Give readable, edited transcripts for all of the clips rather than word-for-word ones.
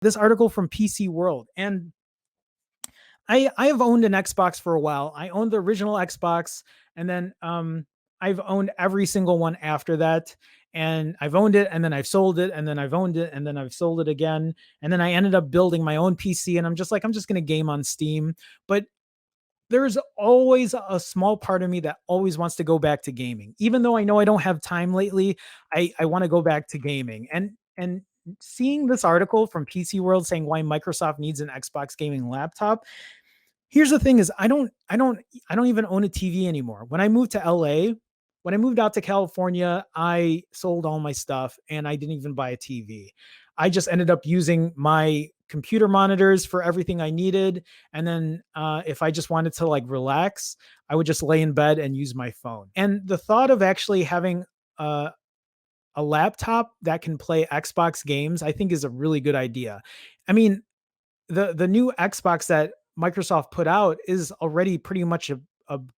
this article from PC World, and I have owned an Xbox for a while. I owned the original Xbox, and then I've owned every single one after that. And I've owned it, and then I've sold it, and then I've owned it, and then I've sold it again. And then I ended up building my own PC, and I'm just like, I'm just gonna game on Steam. But there's always a small part of me that always wants to go back to gaming. Even though I know I don't have time lately, I want to go back to gaming. And seeing this article from PC World saying why Microsoft needs an Xbox gaming laptop, here's the thing is I don't even own a TV anymore. When I moved to LA, when I moved out to California, I sold all my stuff and I didn't even buy a TV. I just ended up using my computer monitors for everything I needed. And then if I just wanted to like relax, I would just lay in bed and use my phone. And the thought of actually having a, a laptop that can play Xbox games, I think is a really good idea. I mean, the new Xbox that Microsoft put out is already pretty much a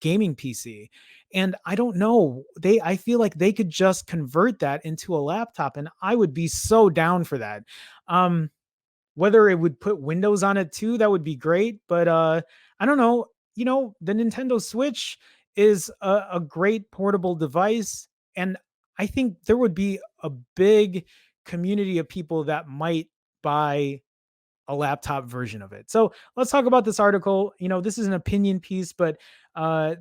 gaming PC. And I don't know, I feel like they could just convert that into a laptop and I would be so down for that. Um Whether it would put Windows on it too, that would be great, but I don't know, the Nintendo Switch is a great portable device, and I think there would be a big community of people that might buy a laptop version of it. So let's talk about this article. This is an opinion piece, but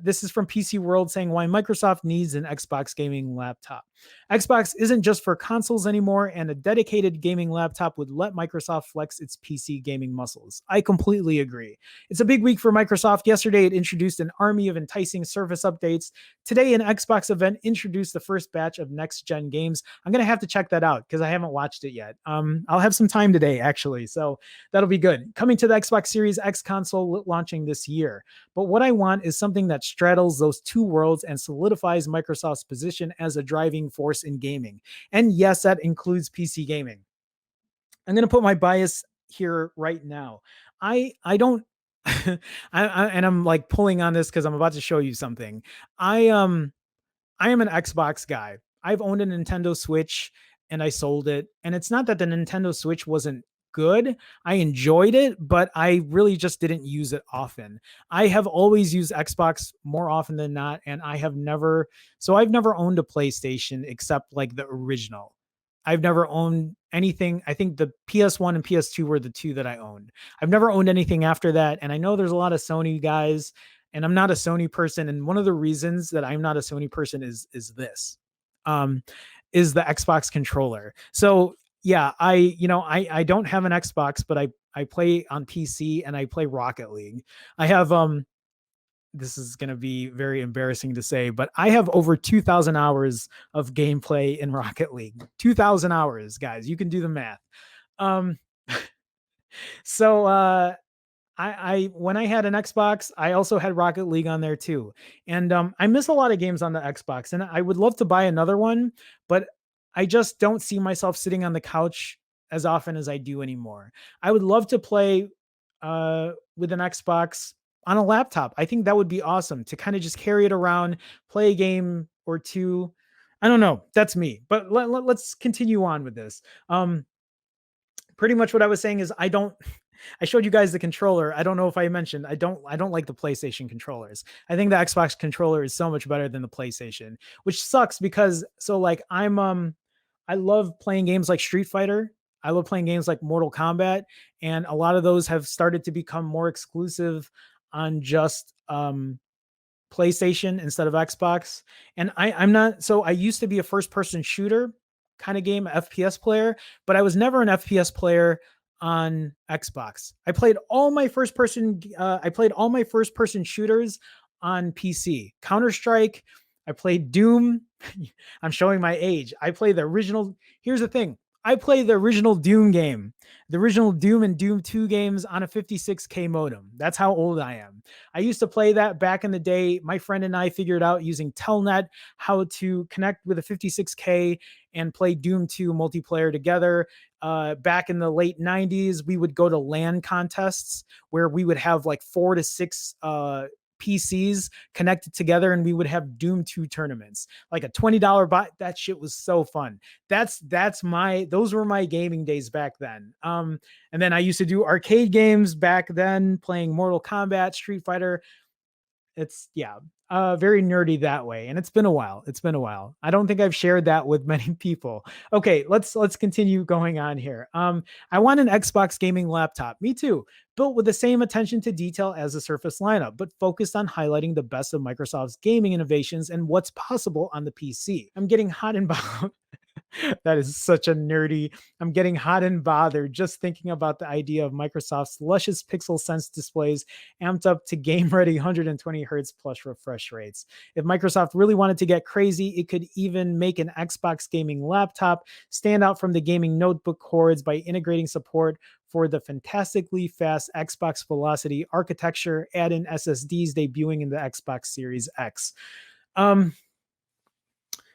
this is from PC World saying why Microsoft needs an Xbox gaming laptop. Xbox isn't just for consoles anymore, and a dedicated gaming laptop would let Microsoft flex its PC gaming muscles. I completely agree. It's a big week for Microsoft. Yesterday, it introduced an army of enticing Surface updates. Today, an Xbox event introduced the first batch of next gen games. I'm going to have to check that out because I haven't watched it yet. I'll have some time today, actually. So that'll be good. Coming to the Xbox Series X console launching this year. But what I want is something that straddles those two worlds and solidifies Microsoft's position as a driving force in gaming. And yes, that includes PC gaming. I'm going to put my bias here right now. I don't and I'm like pulling on this cuz I'm about to show you something. I um I am an Xbox guy. I've owned a Nintendo Switch and I sold it. And it's not that the Nintendo Switch wasn't good. I enjoyed it, but I really just didn't use it often. I have always used Xbox more often than not. And I've never owned a PlayStation except like the original. I've never owned anything. I think the PS1 and PS2 were the two that I owned. I've never owned anything after that. And I know there's a lot of Sony guys and I'm not a Sony person. And one of the reasons that I'm not a Sony person is this, um, is the Xbox controller. So yeah, I don't have an Xbox, but I play on PC and I play Rocket League. I have this is going to be very embarrassing to say, but I have over 2,000 hours of gameplay in Rocket League. 2,000 hours, guys. You can do the math. Um, so I when I had an Xbox, I also had Rocket League on there too. And I miss a lot of games on the Xbox and I would love to buy another one, but I just don't see myself sitting on the couch as often as I do anymore. I would love to play with an Xbox on a laptop. I think that would be awesome to kind of just carry it around, play a game or two. I don't know. That's me. But let's continue on with this. Pretty much what I was saying is I showed you guys the controller. I don't know if I mentioned I don't like the PlayStation controllers. I think the Xbox controller is so much better than the PlayStation, which sucks because so like I love playing games like Street Fighter. I love playing games like Mortal Kombat, and a lot of those have started to become more exclusive on just PlayStation instead of Xbox. And I'm not, so I used to be a first person shooter kind of game, FPS player, but I was never an FPS player on Xbox. I played all my first person shooters on PC. Counter-Strike, I played Doom. I'm showing my age. I play the original. Here's the thing. I play the original Doom game, the original Doom and Doom 2 games on a 56K modem. That's how old I am. I used to play that back in the day. My friend and I figured out using Telnet how to connect with a 56K and play Doom 2 multiplayer together. Back in the late 90s, we would go to LAN contests where we would have like 4 to 6 PCs connected together and we would have Doom 2 tournaments, like a $20 bot. That shit was so fun. Those were my gaming days back then. And then I used to do arcade games back then, playing Mortal Kombat, Street Fighter. It's yeah, very nerdy that way. And it's been a while. It's been a while. I don't think I've shared that with many people. Okay, let's continue going on here. I want an Xbox gaming laptop. Me too. Built with the same attention to detail as the Surface lineup, but focused on highlighting the best of Microsoft's gaming innovations and what's possible on the PC. I'm getting hot and bothered. That is such a nerdy. I'm getting hot and bothered just thinking about the idea of Microsoft's luscious pixel sense displays amped up to game ready 120 hertz plus refresh rates. If Microsoft really wanted to get crazy, it could even make an Xbox gaming laptop stand out from the gaming notebook hordes by integrating support for the fantastically fast Xbox Velocity architecture, add in SSDs debuting in the Xbox Series X.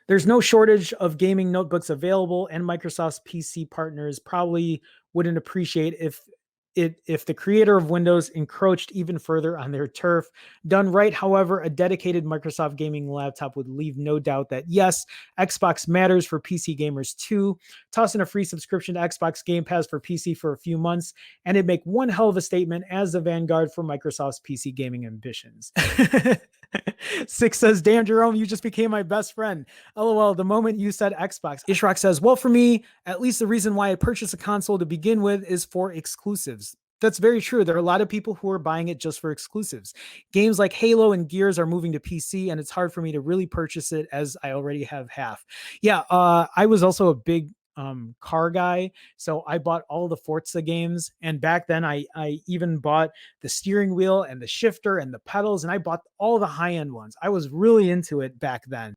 There's no shortage of gaming notebooks available, and Microsoft's PC partners probably wouldn't appreciate if the creator of Windows encroached even further on their turf. Done right, however, a dedicated Microsoft gaming laptop would leave no doubt that yes, Xbox matters for PC gamers too. Toss in a free subscription to Xbox Game Pass for PC for a few months, and it'd make one hell of a statement as the vanguard for Microsoft's PC gaming ambitions. Six says, damn, Jerome, you just became my best friend. LOL, the moment you said Xbox. Ishraq says, well, for me, at least the reason why I purchased a console to begin with is for exclusives. That's very true. There are a lot of people who are buying it just for exclusives. Games like Halo and Gears are moving to PC, and it's hard for me to really purchase it as I already have half. Yeah, I was also a big car guy, so I bought all the Forza games, and back then I even bought the steering wheel and the shifter and the pedals, and I bought all the high-end ones. I was really into it back then.